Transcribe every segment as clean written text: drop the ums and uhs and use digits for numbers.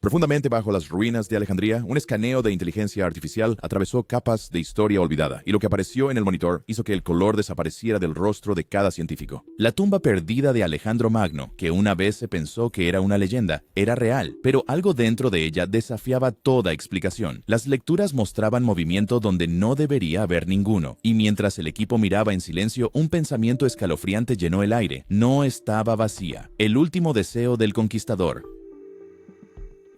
Profundamente bajo las ruinas de Alejandría, un escaneo de inteligencia artificial atravesó capas de historia olvidada, y lo que apareció en el monitor hizo que el color desapareciera del rostro de cada científico. La tumba perdida de Alejandro Magno, que una vez se pensó que era una leyenda, era real, pero algo dentro de ella desafiaba toda explicación. Las lecturas mostraban movimiento donde no debería haber ninguno, y mientras el equipo miraba en silencio, un pensamiento escalofriante llenó el aire. No estaba vacía. El último deseo del conquistador.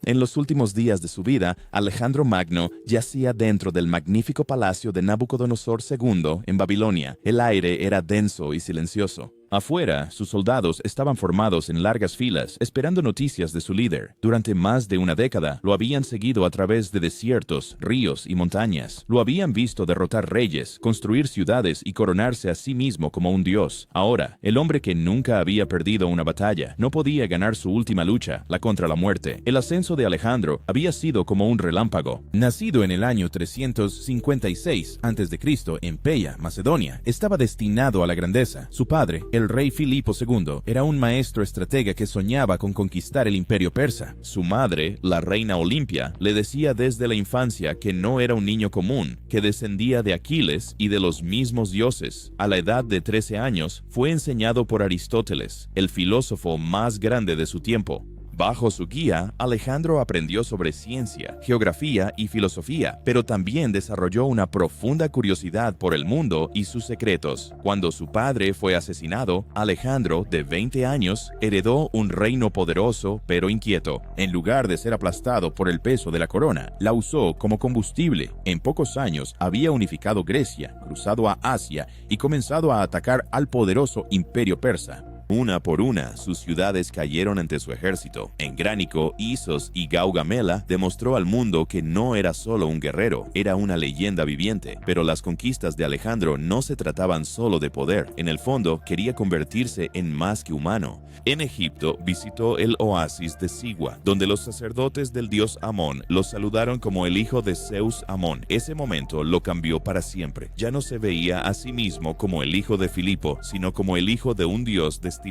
En los últimos días de su vida, Alejandro Magno yacía dentro del magnífico palacio de Nabucodonosor II en Babilonia. El aire era denso y silencioso. Afuera, sus soldados estaban formados en largas filas, esperando noticias de su líder. Durante más de una década, lo habían seguido a través de desiertos, ríos y montañas. Lo habían visto derrotar reyes, construir ciudades y coronarse a sí mismo como un dios. Ahora, el hombre que nunca había perdido una batalla, no podía ganar su última lucha, la contra la muerte. El ascenso de Alejandro había sido como un relámpago. Nacido en el año 356 a.C. en Peia, Macedonia, estaba destinado a la grandeza. Su padre, el rey Filipo II, era un maestro estratega que soñaba con conquistar el imperio persa. Su madre, la reina Olimpia, le decía desde la infancia que no era un niño común, que descendía de Aquiles y de los mismos dioses. A la edad de 13 años, fue enseñado por Aristóteles, el filósofo más grande de su tiempo. Bajo su guía, Alejandro aprendió sobre ciencia, geografía y filosofía, pero también desarrolló una profunda curiosidad por el mundo y sus secretos. Cuando su padre fue asesinado, Alejandro, de 20 años, heredó un reino poderoso pero inquieto. En lugar de ser aplastado por el peso de la corona, la usó como combustible. En pocos años había unificado Grecia, cruzado a Asia y comenzado a atacar al poderoso imperio persa. Una por una, sus ciudades cayeron ante su ejército. En Gránico, Isos y Gaugamela demostró al mundo que no era solo un guerrero, era una leyenda viviente. Pero las conquistas de Alejandro no se trataban solo de poder. En el fondo, quería convertirse en más que humano. En Egipto, visitó el oasis de Sigua, donde los sacerdotes del dios Amón lo saludaron como el hijo de Zeus Amón. Ese momento lo cambió para siempre. Ya no se veía a sí mismo como el hijo de Filipo, sino como el hijo de un dios destinado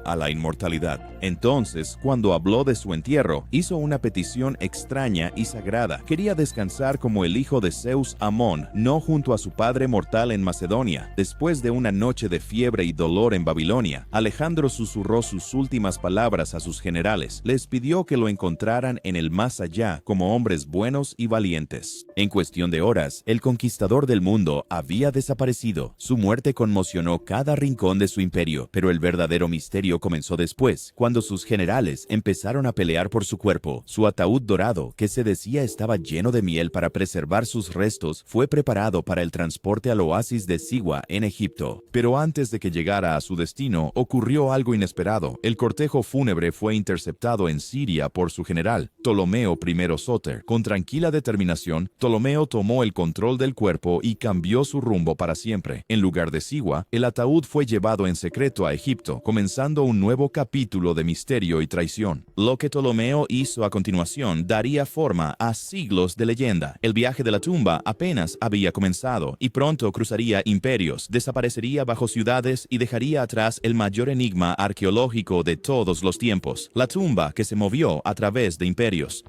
a la inmortalidad. Entonces, cuando habló de su entierro, hizo una petición extraña y sagrada. Quería descansar como el hijo de Zeus Amón, no junto a su padre mortal en Macedonia. Después de una noche de fiebre y dolor en Babilonia, Alejandro susurró sus últimas palabras a sus generales. Les pidió que lo encontraran en el más allá como hombres buenos y valientes. En cuestión de horas, el conquistador del mundo había desaparecido. Su muerte conmocionó cada rincón de su imperio, pero el verdadero misterio comenzó después, cuando sus generales empezaron a pelear por su cuerpo. Su ataúd dorado, que se decía estaba lleno de miel para preservar sus restos, fue preparado para el transporte al oasis de Sigua en Egipto. Pero antes de que llegara a su destino, ocurrió algo inesperado. El cortejo fúnebre fue interceptado en Siria por su general, Ptolomeo I Sóter. Con tranquila determinación, Ptolomeo tomó el control del cuerpo y cambió su rumbo para siempre. En lugar de Sigua, el ataúd fue llevado en secreto a Egipto, comenzando un nuevo capítulo de misterio y traición. Lo que Ptolomeo hizo a continuación daría forma a siglos de leyenda. El viaje de la tumba apenas había comenzado, y pronto cruzaría imperios, desaparecería bajo ciudades y dejaría atrás el mayor enigma arqueológico de todos los tiempos, la tumba que se movió a través de imperios.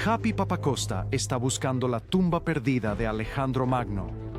Happy Papacosta está buscando la tumba perdida de Alejandro Magno.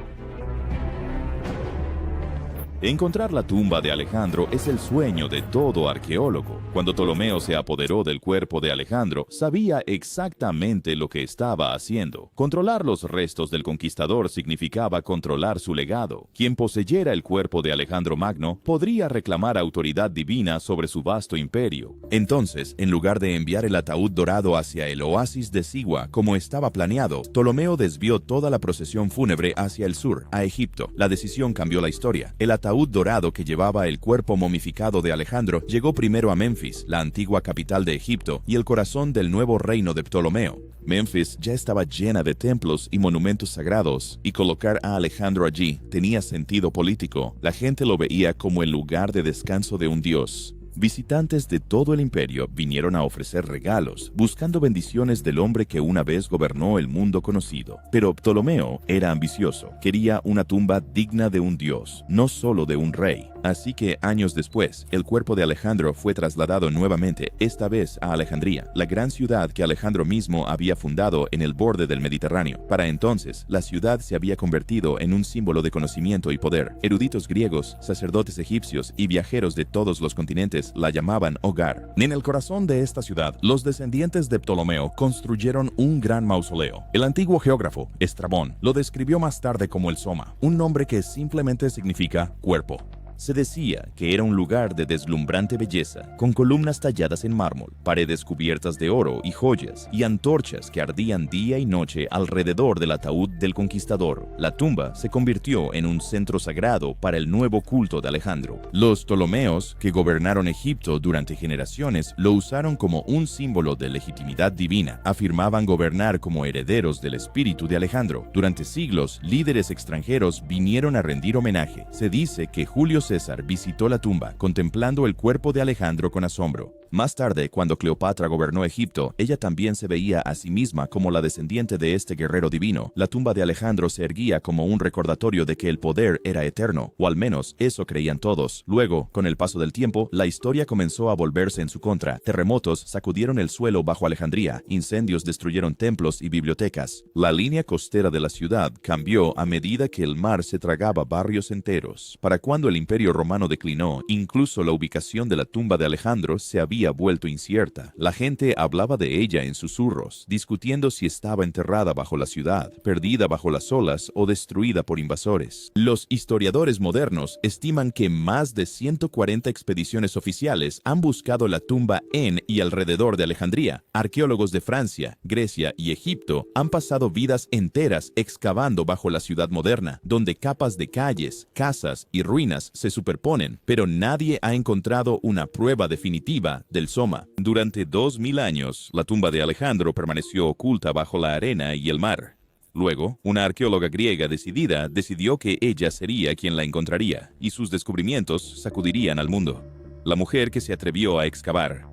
Encontrar la tumba de Alejandro es el sueño de todo arqueólogo. Cuando Ptolomeo se apoderó del cuerpo de Alejandro, sabía exactamente lo que estaba haciendo. Controlar los restos del conquistador significaba controlar su legado. Quien poseyera el cuerpo de Alejandro Magno podría reclamar autoridad divina sobre su vasto imperio. Entonces, en lugar de enviar el ataúd dorado hacia el oasis de Sigua como estaba planeado, Ptolomeo desvió toda la procesión fúnebre hacia el sur, a Egipto. La decisión cambió la historia. El ataúd dorado que llevaba el cuerpo momificado de Alejandro llegó primero a Memphis, la antigua capital de Egipto y el corazón del nuevo reino de Ptolomeo. Memphis ya estaba llena de templos y monumentos sagrados, y colocar a Alejandro allí tenía sentido político. La gente lo veía como el lugar de descanso de un dios. Visitantes de todo el imperio vinieron a ofrecer regalos, buscando bendiciones del hombre que una vez gobernó el mundo conocido. Pero Ptolomeo era ambicioso. Quería una tumba digna de un dios, no solo de un rey. Así que años después, el cuerpo de Alejandro fue trasladado nuevamente, esta vez a Alejandría, la gran ciudad que Alejandro mismo había fundado en el borde del Mediterráneo. Para entonces, la ciudad se había convertido en un símbolo de conocimiento y poder. Eruditos griegos, sacerdotes egipcios y viajeros de todos los continentes la llamaban hogar. En el corazón de esta ciudad, los descendientes de Ptolomeo construyeron un gran mausoleo. El antiguo geógrafo, Estrabón, lo describió más tarde como el Soma, un nombre que simplemente significa cuerpo. Se decía que era un lugar de deslumbrante belleza, con columnas talladas en mármol, paredes cubiertas de oro y joyas, y antorchas que ardían día y noche alrededor del ataúd del conquistador. La tumba se convirtió en un centro sagrado para el nuevo culto de Alejandro. Los Ptolomeos, que gobernaron Egipto durante generaciones, lo usaron como un símbolo de legitimidad divina. Afirmaban gobernar como herederos del espíritu de Alejandro. Durante siglos, líderes extranjeros vinieron a rendir homenaje. Se dice que Julio César visitó la tumba, contemplando el cuerpo de Alejandro con asombro. Más tarde, cuando Cleopatra gobernó Egipto, ella también se veía a sí misma como la descendiente de este guerrero divino. La tumba de Alejandro se erguía como un recordatorio de que el poder era eterno, o al menos eso creían todos. Luego, con el paso del tiempo, la historia comenzó a volverse en su contra. Terremotos sacudieron el suelo bajo Alejandría, incendios destruyeron templos y bibliotecas. La línea costera de la ciudad cambió a medida que el mar se tragaba barrios enteros. Para cuando el Imperio Romano declinó, incluso la ubicación de la tumba de Alejandro se había vuelto incierta. La gente hablaba de ella en susurros, discutiendo si estaba enterrada bajo la ciudad, perdida bajo las olas o destruida por invasores. Los historiadores modernos estiman que más de 140 expediciones oficiales han buscado la tumba en y alrededor de Alejandría. Arqueólogos de Francia, Grecia y Egipto han pasado vidas enteras excavando bajo la ciudad moderna, donde capas de calles, casas y ruinas se superponen, pero nadie ha encontrado una prueba definitiva del Soma. Durante 2000 años, la tumba de Alejandro permaneció oculta bajo la arena y el mar. Luego, una arqueóloga griega decidida decidió que ella sería quien la encontraría, y sus descubrimientos sacudirían al mundo. La mujer que se atrevió a excavar.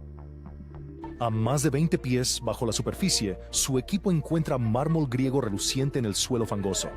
A más de 20 pies bajo la superficie, su equipo encuentra mármol griego reluciente en el suelo fangoso.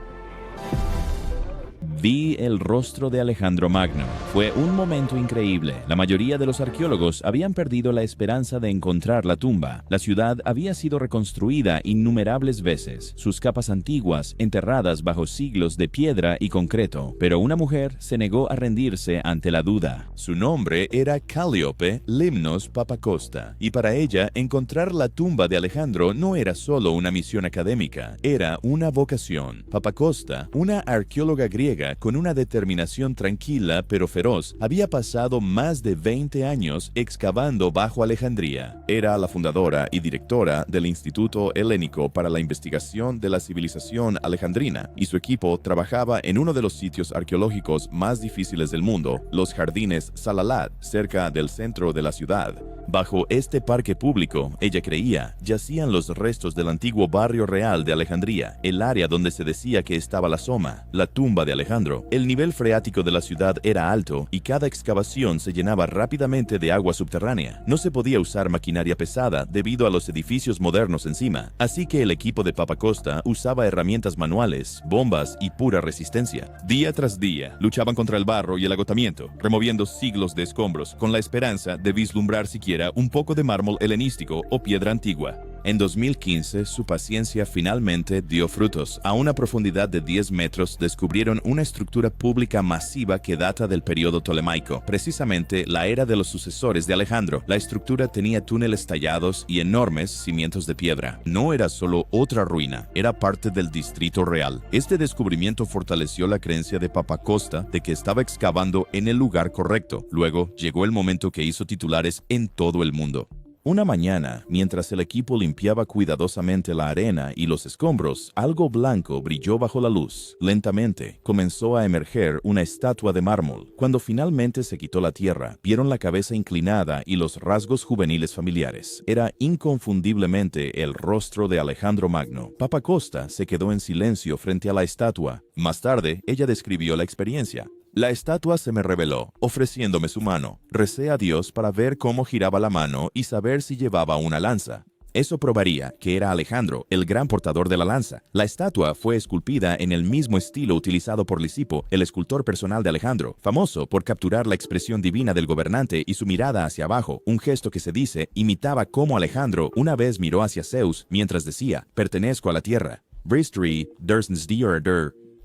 Vi el rostro de Alejandro Magno. Fue un momento increíble. La mayoría de los arqueólogos habían perdido la esperanza de encontrar la tumba. La ciudad había sido reconstruida innumerables veces, sus capas antiguas enterradas bajo siglos de piedra y concreto. Pero una mujer se negó a rendirse ante la duda. Su nombre era Calliope Limnos Papacosta, y para ella encontrar la tumba de Alejandro no era solo una misión académica, era una vocación. Papacosta, una arqueóloga griega con una determinación tranquila pero feroz, había pasado más de 20 años excavando bajo Alejandría. Era la fundadora y directora del Instituto Helénico para la Investigación de la Civilización Alejandrina, y su equipo trabajaba en uno de los sitios arqueológicos más difíciles del mundo, los Jardines Salalat, cerca del centro de la ciudad. Bajo este parque público, ella creía, yacían los restos del antiguo barrio real de Alejandría, el área donde se decía que estaba la Soma, la tumba de Alejandro. El nivel freático de la ciudad era alto y cada excavación se llenaba rápidamente de agua subterránea. No se podía usar maquinaria pesada debido a los edificios modernos encima, así que el equipo de Papacosta usaba herramientas manuales, bombas y pura resistencia. Día tras día, luchaban contra el barro y el agotamiento, removiendo siglos de escombros con la esperanza de vislumbrar siquiera un poco de mármol helenístico o piedra antigua. En 2015, su paciencia finalmente dio frutos. A una profundidad de 10 metros descubrieron una estructura pública masiva que data del periodo tolemaico, precisamente la era de los sucesores de Alejandro. La estructura tenía túneles tallados y enormes cimientos de piedra. No era solo otra ruina, era parte del distrito real. Este descubrimiento fortaleció la creencia de Papacosta de que estaba excavando en el lugar correcto. Luego, llegó el momento que hizo titulares en todo el mundo. Una mañana, mientras el equipo limpiaba cuidadosamente la arena y los escombros, algo blanco brilló bajo la luz. Lentamente, comenzó a emerger una estatua de mármol. Cuando finalmente se quitó la tierra, vieron la cabeza inclinada y los rasgos juveniles familiares. Era inconfundiblemente el rostro de Alejandro Magno. Papacosta se quedó en silencio frente a la estatua. Más tarde, ella describió la experiencia. La estatua se me reveló, ofreciéndome su mano. Recé a Dios para ver cómo giraba la mano y saber si llevaba una lanza. Eso probaría que era Alejandro, el gran portador de la lanza. La estatua fue esculpida en el mismo estilo utilizado por Lisipo, el escultor personal de Alejandro, famoso por capturar la expresión divina del gobernante y su mirada hacia abajo, un gesto que se dice imitaba cómo Alejandro una vez miró hacia Zeus mientras decía, pertenezco a la tierra. Bristri, Dersnsdir,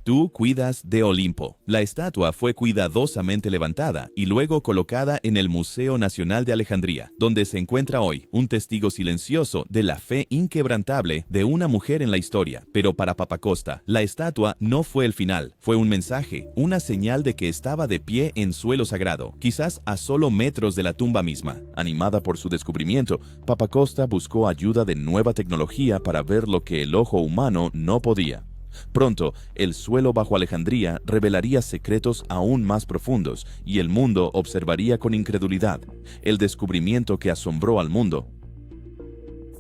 tú cuidas de Olimpo. La estatua fue cuidadosamente levantada y luego colocada en el Museo Nacional de Alejandría, donde se encuentra hoy, un testigo silencioso de la fe inquebrantable de una mujer en la historia. Pero para Papacosta, la estatua no fue el final, fue un mensaje, una señal de que estaba de pie en suelo sagrado, quizás a solo metros de la tumba misma. Animada por su descubrimiento, Papacosta buscó ayuda de nueva tecnología para ver lo que el ojo humano no podía. Pronto, el suelo bajo Alejandría revelaría secretos aún más profundos y el mundo observaría con incredulidad el descubrimiento que asombró al mundo.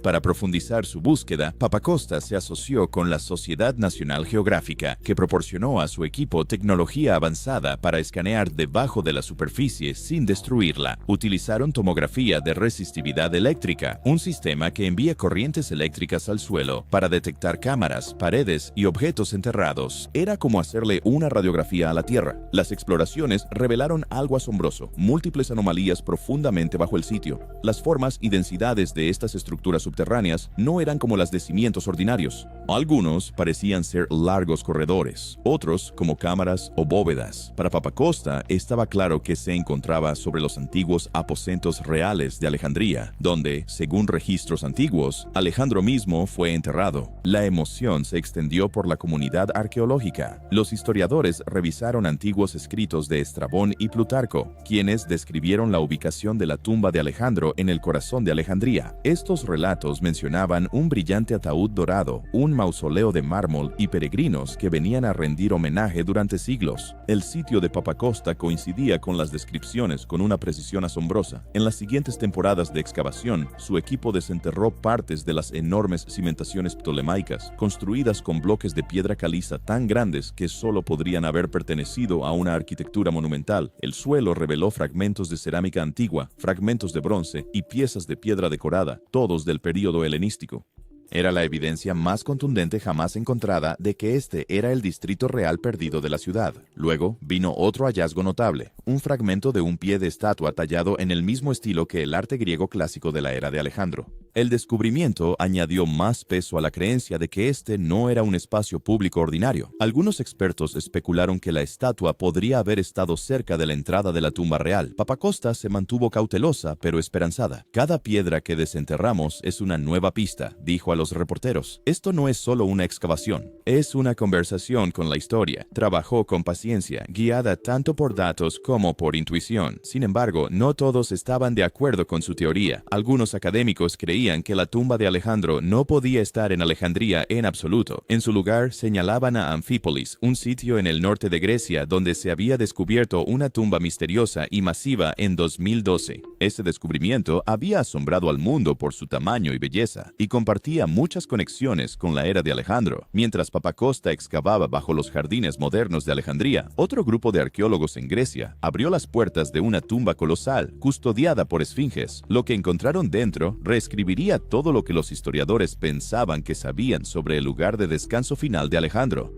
Para profundizar su búsqueda, Papacosta se asoció con la Sociedad Nacional Geográfica, que proporcionó a su equipo tecnología avanzada para escanear debajo de la superficie sin destruirla. Utilizaron tomografía de resistividad eléctrica, un sistema que envía corrientes eléctricas al suelo para detectar cámaras, paredes y objetos enterrados. Era como hacerle una radiografía a la Tierra. Las exploraciones revelaron algo asombroso, múltiples anomalías profundamente bajo el sitio. Las formas y densidades de estas estructuras subterráneas no eran como las de cimientos ordinarios. Algunos parecían ser largos corredores, otros como cámaras o bóvedas. Para Papacosta estaba claro que se encontraba sobre los antiguos aposentos reales de Alejandría, donde, según registros antiguos, Alejandro mismo fue enterrado. La emoción se extendió por la comunidad arqueológica. Los historiadores revisaron antiguos escritos de Estrabón y Plutarco, quienes describieron la ubicación de la tumba de Alejandro en el corazón de Alejandría. Estos relatos mencionaban un brillante ataúd dorado, un mausoleo de mármol y peregrinos que venían a rendir homenaje durante siglos. El sitio de Papacosta coincidía con las descripciones con una precisión asombrosa. En las siguientes temporadas de excavación, su equipo desenterró partes de las enormes cimentaciones ptolemaicas, construidas con bloques de piedra caliza tan grandes que solo podrían haber pertenecido a una arquitectura monumental. El suelo reveló fragmentos de cerámica antigua, fragmentos de bronce y piezas de piedra decorada, todos del período helenístico. Era la evidencia más contundente jamás encontrada de que este era el distrito real perdido de la ciudad. Luego vino otro hallazgo notable, un fragmento de un pie de estatua tallado en el mismo estilo que el arte griego clásico de la era de Alejandro. El descubrimiento añadió más peso a la creencia de que este no era un espacio público ordinario. Algunos expertos especularon que la estatua podría haber estado cerca de la entrada de la tumba real. Papacosta se mantuvo cautelosa pero esperanzada. Cada piedra que desenterramos es una nueva pista, dijo a los reporteros. Esto no es solo una excavación, es una conversación con la historia. Trabajó con paciencia, guiada tanto por datos como por intuición. Sin embargo, no todos estaban de acuerdo con su teoría. Algunos académicos creían que la tumba de Alejandro no podía estar en Alejandría en absoluto. En su lugar, señalaban a Anfípolis, un sitio en el norte de Grecia donde se había descubierto una tumba misteriosa y masiva en 2012. Este descubrimiento había asombrado al mundo por su tamaño y belleza, y compartía muchas conexiones con la era de Alejandro. Mientras Papacosta excavaba bajo los jardines modernos de Alejandría, otro grupo de arqueólogos en Grecia abrió las puertas de una tumba colosal, custodiada por esfinges. Lo que encontraron dentro reescribiría todo lo que los historiadores pensaban que sabían sobre el lugar de descanso final de Alejandro.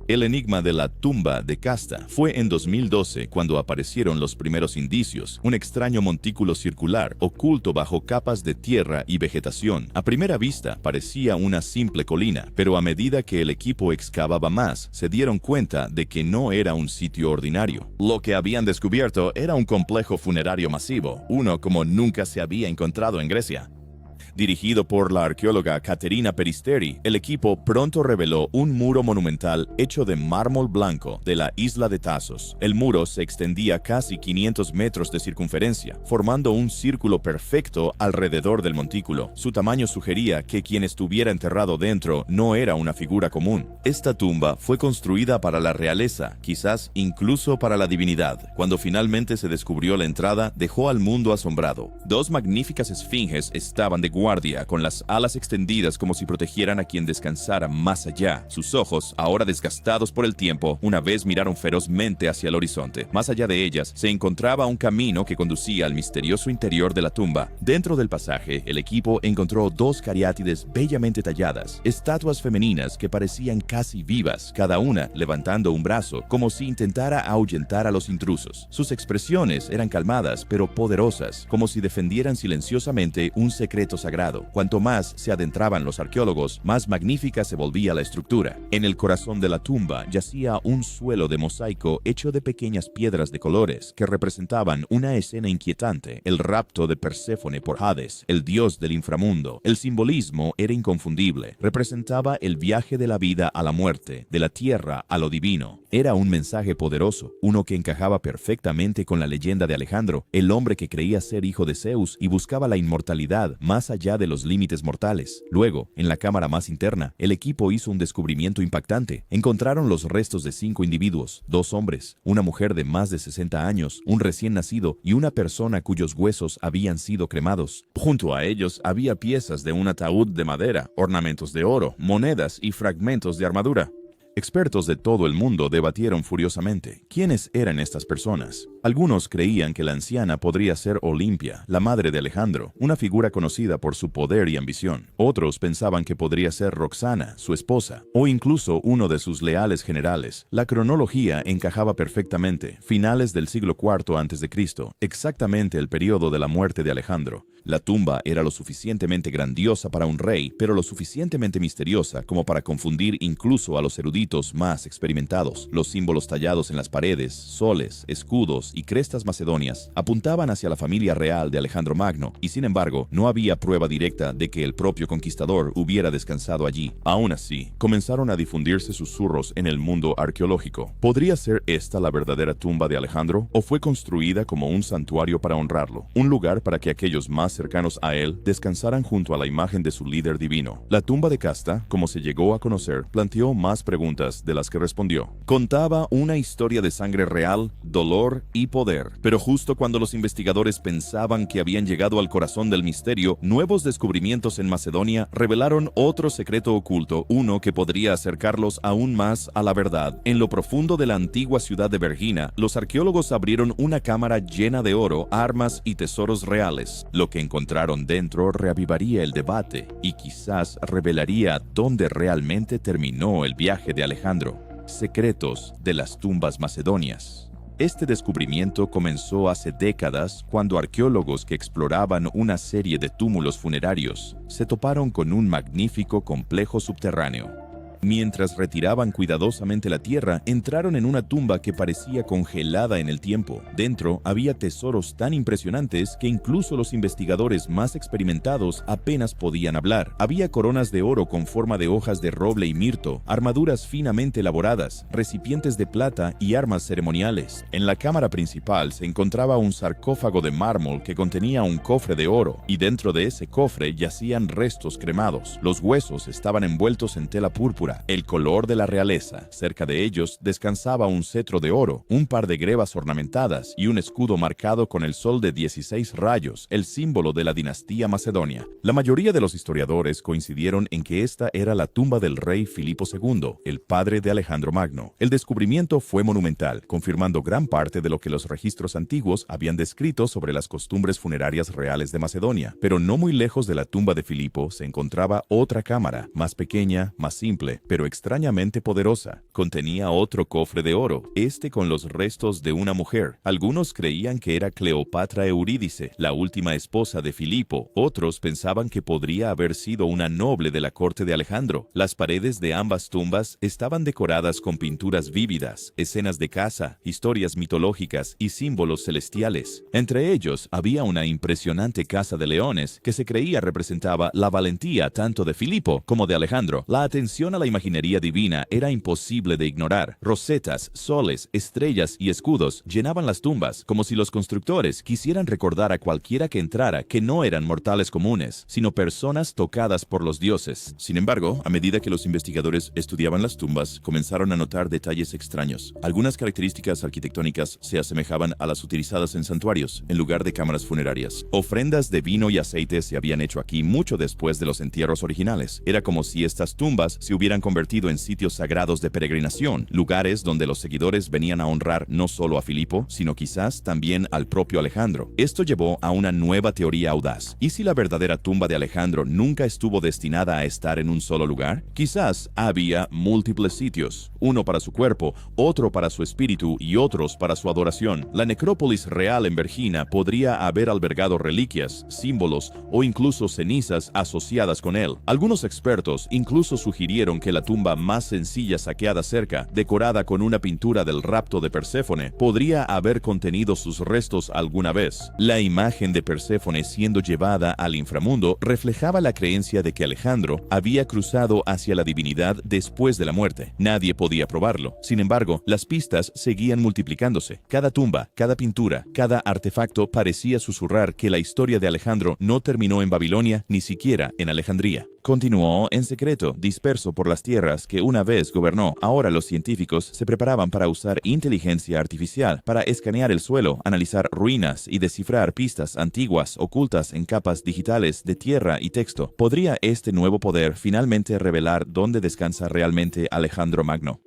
El enigma de la tumba de Casta fue en 2012 cuando aparecieron los primeros indicios, un extraño montículo circular oculto bajo capas de tierra y vegetación. A primera vista parecía una simple colina, pero a medida que el equipo excavaba más, se dieron cuenta de que no era un sitio ordinario. Lo que habían descubierto era un complejo funerario masivo, uno como nunca se había encontrado en Grecia. Dirigido por la arqueóloga Caterina Peristeri, el equipo pronto reveló un muro monumental hecho de mármol blanco de la isla de Tasos. El muro se extendía casi 500 metros de circunferencia, formando un círculo perfecto alrededor del montículo. Su tamaño sugería que quien estuviera enterrado dentro no era una figura común. Esta tumba fue construida para la realeza, quizás incluso para la divinidad. Cuando finalmente se descubrió la entrada, dejó al mundo asombrado. Dos magníficas esfinges estaban de guardia guardia, con las alas extendidas como si protegieran a quien descansara más allá. Sus ojos, ahora desgastados por el tiempo, una vez miraron ferozmente hacia el horizonte. Más allá de ellas, se encontraba un camino que conducía al misterioso interior de la tumba. Dentro del pasaje, el equipo encontró dos cariátides bellamente talladas, estatuas femeninas que parecían casi vivas, cada una levantando un brazo, como si intentara ahuyentar a los intrusos. Sus expresiones eran calmadas, pero poderosas, como si defendieran silenciosamente un secreto sagrado. Cuanto más se adentraban los arqueólogos, más magnífica se volvía la estructura. En el corazón de la tumba yacía un suelo de mosaico hecho de pequeñas piedras de colores que representaban una escena inquietante, el rapto de Perséfone por Hades, el dios del inframundo. El simbolismo era inconfundible. Representaba el viaje de la vida a la muerte, de la tierra a lo divino. Era un mensaje poderoso, uno que encajaba perfectamente con la leyenda de Alejandro, el hombre que creía ser hijo de Zeus y buscaba la inmortalidad más allá de los límites mortales. Luego, en la cámara más interna, el equipo hizo un descubrimiento impactante. Encontraron los restos de 5 individuos, 2 hombres, una mujer de más de 60 años, un recién nacido y una persona cuyos huesos habían sido cremados. Junto a ellos había piezas de un ataúd de madera, ornamentos de oro, monedas y fragmentos de armadura. Expertos de todo el mundo debatieron furiosamente quiénes eran estas personas. Algunos creían que la anciana podría ser Olimpia, la madre de Alejandro, una figura conocida por su poder y ambición. Otros pensaban que podría ser Roxana, su esposa, o incluso uno de sus leales generales. La cronología encajaba perfectamente, finales del siglo IV a.C., exactamente el periodo de la muerte de Alejandro. La tumba era lo suficientemente grandiosa para un rey, pero lo suficientemente misteriosa como para confundir incluso a los eruditos más experimentados. Los símbolos tallados en las paredes, soles, escudos y crestas macedonias apuntaban hacia la familia real de Alejandro Magno, y sin embargo, no había prueba directa de que el propio conquistador hubiera descansado allí. Aún así, comenzaron a difundirse susurros en el mundo arqueológico. ¿Podría ser esta la verdadera tumba de Alejandro? ¿O fue construida como un santuario para honrarlo? Un lugar para que aquellos más cercanos a él descansaran junto a la imagen de su líder divino. La tumba de Casta, como se llegó a conocer, planteó más preguntas de las que respondió. Contaba una historia de sangre real, dolor y poder. Pero justo cuando los investigadores pensaban que habían llegado al corazón del misterio, nuevos descubrimientos en Macedonia revelaron otro secreto oculto, uno que podría acercarlos aún más a la verdad. En lo profundo de la antigua ciudad de Vergina, los arqueólogos abrieron una cámara llena de oro, armas y tesoros reales. Lo que encontraron dentro reavivaría el debate y quizás revelaría dónde realmente terminó el viaje de Alejandro. Secretos de las tumbas macedonias. Este descubrimiento comenzó hace décadas cuando arqueólogos que exploraban una serie de túmulos funerarios se toparon con un magnífico complejo subterráneo. Mientras retiraban cuidadosamente la tierra, entraron en una tumba que parecía congelada en el tiempo. Dentro había tesoros tan impresionantes que incluso los investigadores más experimentados apenas podían hablar. Había coronas de oro con forma de hojas de roble y mirto, armaduras finamente elaboradas, recipientes de plata y armas ceremoniales. En la cámara principal se encontraba un sarcófago de mármol que contenía un cofre de oro, y dentro de ese cofre yacían restos cremados. Los huesos estaban envueltos en tela púrpura, el color de la realeza. Cerca de ellos descansaba un cetro de oro, un par de grebas ornamentadas y un escudo marcado con el sol de 16 rayos, el símbolo de la dinastía macedonia. La mayoría de los historiadores coincidieron en que esta era la tumba del rey Filipo II, el padre de Alejandro Magno. El descubrimiento fue monumental, confirmando gran parte de lo que los registros antiguos habían descrito sobre las costumbres funerarias reales de Macedonia. Pero no muy lejos de la tumba de Filipo se encontraba otra cámara, más pequeña, más simple, pero extrañamente poderosa. Contenía otro cofre de oro, este con los restos de una mujer. Algunos creían que era Cleopatra Eurídice, la última esposa de Filipo. Otros pensaban que podría haber sido una noble de la corte de Alejandro. Las paredes de ambas tumbas estaban decoradas con pinturas vívidas, escenas de caza, historias mitológicas y símbolos celestiales. Entre ellos había una impresionante caza de leones que se creía representaba la valentía tanto de Filipo como de Alejandro. La atención a la imaginería divina era imposible de ignorar. Rosetas, soles, estrellas y escudos llenaban las tumbas, como si los constructores quisieran recordar a cualquiera que entrara que no eran mortales comunes, sino personas tocadas por los dioses. Sin embargo, a medida que los investigadores estudiaban las tumbas, comenzaron a notar detalles extraños. Algunas características arquitectónicas se asemejaban a las utilizadas en santuarios, en lugar de cámaras funerarias. Ofrendas de vino y aceite se habían hecho aquí mucho después de los entierros originales. Era como si estas tumbas se hubieran convertido en sitios sagrados de peregrinación, lugares donde los seguidores venían a honrar no solo a Filipo, sino quizás también al propio Alejandro. Esto llevó a una nueva teoría audaz. ¿Y si la verdadera tumba de Alejandro nunca estuvo destinada a estar en un solo lugar? Quizás había múltiples sitios, uno para su cuerpo, otro para su espíritu y otros para su adoración. La necrópolis real en Vergina podría haber albergado reliquias, símbolos o incluso cenizas asociadas con él. Algunos expertos incluso sugirieron que la tumba más sencilla saqueada cerca, decorada con una pintura del rapto de Perséfone, podría haber contenido sus restos alguna vez. La imagen de Perséfone siendo llevada al inframundo reflejaba la creencia de que Alejandro había cruzado hacia la divinidad después de la muerte. Nadie podía probarlo. Sin embargo, las pistas seguían multiplicándose. Cada tumba, cada pintura, cada artefacto parecía susurrar que la historia de Alejandro no terminó en Babilonia, ni siquiera en Alejandría. Continuó en secreto, disperso por las tierras que una vez gobernó. Ahora los científicos se preparaban para usar inteligencia artificial para escanear el suelo, analizar ruinas y descifrar pistas antiguas ocultas en capas digitales de tierra y texto. ¿Podría este nuevo poder finalmente revelar dónde descansa realmente Alejandro Magno?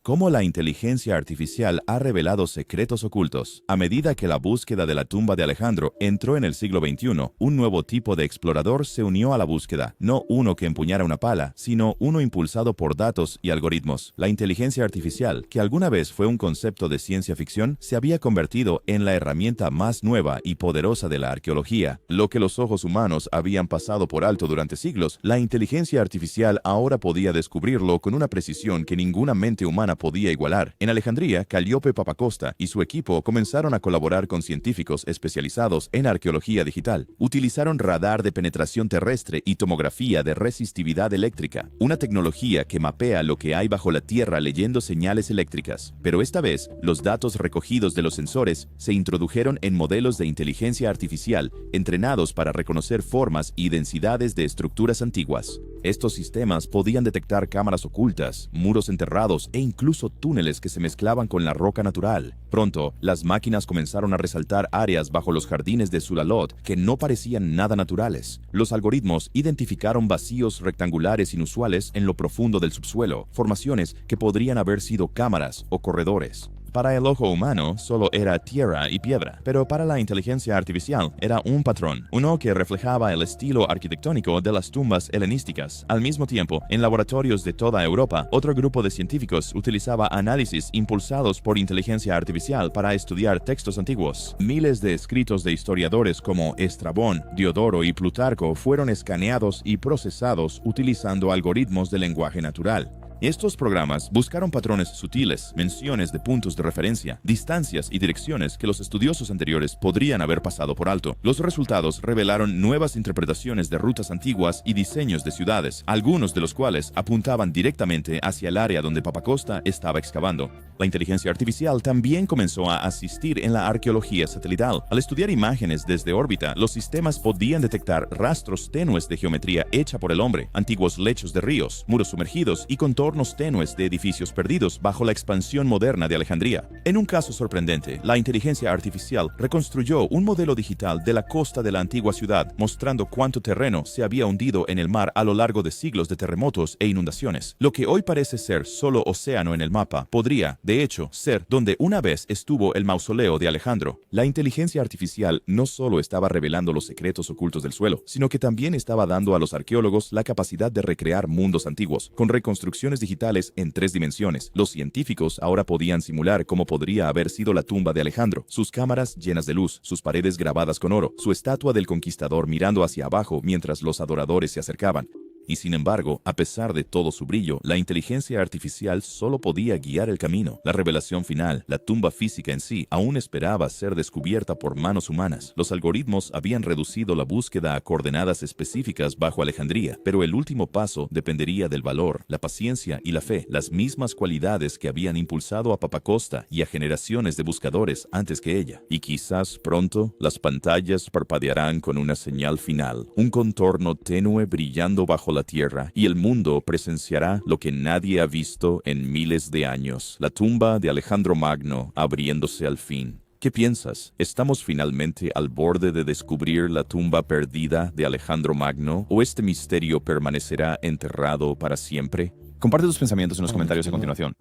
Cómo la inteligencia artificial ha revelado secretos ocultos. A medida que la búsqueda de la tumba de Alejandro entró en el siglo XXI, un nuevo tipo de explorador se unió a la búsqueda, no uno que empuñara una pala, sino uno impulsado por datos y algoritmos. La inteligencia artificial, que alguna vez fue un concepto de ciencia ficción, se había convertido en la herramienta más nueva y poderosa de la arqueología. Lo que los ojos humanos habían pasado por alto durante siglos, la inteligencia artificial ahora podía descubrirlo con una precisión que ninguna mente humana podía igualar. En Alejandría, Calliope Papacosta y su equipo comenzaron a colaborar con científicos especializados en arqueología digital. Utilizaron radar de penetración terrestre y tomografía de resistividad eléctrica, una tecnología que mapea lo que hay bajo la tierra leyendo señales eléctricas. Pero esta vez, los datos recogidos de los sensores se introdujeron en modelos de inteligencia artificial entrenados para reconocer formas y densidades de estructuras antiguas. Estos sistemas podían detectar cámaras ocultas, muros enterrados e incluso túneles que se mezclaban con la roca natural. Pronto, las máquinas comenzaron a resaltar áreas bajo los jardines de Sulalot que no parecían nada naturales. Los algoritmos identificaron vacíos rectangulares inusuales en lo profundo del subsuelo, formaciones que podrían haber sido cámaras o corredores. Para el ojo humano solo era tierra y piedra, pero para la inteligencia artificial era un patrón, uno que reflejaba el estilo arquitectónico de las tumbas helenísticas. Al mismo tiempo, en laboratorios de toda Europa, otro grupo de científicos utilizaba análisis impulsados por inteligencia artificial para estudiar textos antiguos. Miles de escritos de historiadores como Estrabón, Diodoro y Plutarco fueron escaneados y procesados utilizando algoritmos de lenguaje natural. Estos programas buscaron patrones sutiles, menciones de puntos de referencia, distancias y direcciones que los estudiosos anteriores podrían haber pasado por alto. Los resultados revelaron nuevas interpretaciones de rutas antiguas y diseños de ciudades, algunos de los cuales apuntaban directamente hacia el área donde Papacosta estaba excavando. La inteligencia artificial también comenzó a asistir en la arqueología satelital. Al estudiar imágenes desde órbita, los sistemas podían detectar rastros tenues de geometría hecha por el hombre, antiguos lechos de ríos, muros sumergidos y contornos tenues de edificios perdidos bajo la expansión moderna de Alejandría. En un caso sorprendente, la inteligencia artificial reconstruyó un modelo digital de la costa de la antigua ciudad, mostrando cuánto terreno se había hundido en el mar a lo largo de siglos de terremotos e inundaciones. Lo que hoy parece ser solo océano en el mapa, podría, de hecho, ser donde una vez estuvo el mausoleo de Alejandro. La inteligencia artificial no solo estaba revelando los secretos ocultos del suelo, sino que también estaba dando a los arqueólogos la capacidad de recrear mundos antiguos, con reconstrucciones digitales en 3 dimensiones. Los científicos ahora podían simular cómo podría haber sido la tumba de Alejandro, sus cámaras llenas de luz, sus paredes grabadas con oro, su estatua del conquistador mirando hacia abajo mientras los adoradores se acercaban. Y sin embargo, a pesar de todo su brillo, la inteligencia artificial solo podía guiar el camino. La revelación final, la tumba física en sí, aún esperaba ser descubierta por manos humanas. Los algoritmos habían reducido la búsqueda a coordenadas específicas bajo Alejandría, pero el último paso dependería del valor, la paciencia y la fe, las mismas cualidades que habían impulsado a Papacosta y a generaciones de buscadores antes que ella. Y quizás pronto las pantallas parpadearán con una señal final, un contorno tenue brillando bajo la tierra, y el mundo presenciará lo que nadie ha visto en miles de años, la tumba de Alejandro Magno abriéndose al fin. ¿Qué piensas? ¿Estamos finalmente al borde de descubrir la tumba perdida de Alejandro Magno, o este misterio permanecerá enterrado para siempre? Comparte tus pensamientos en los comentarios a continuación.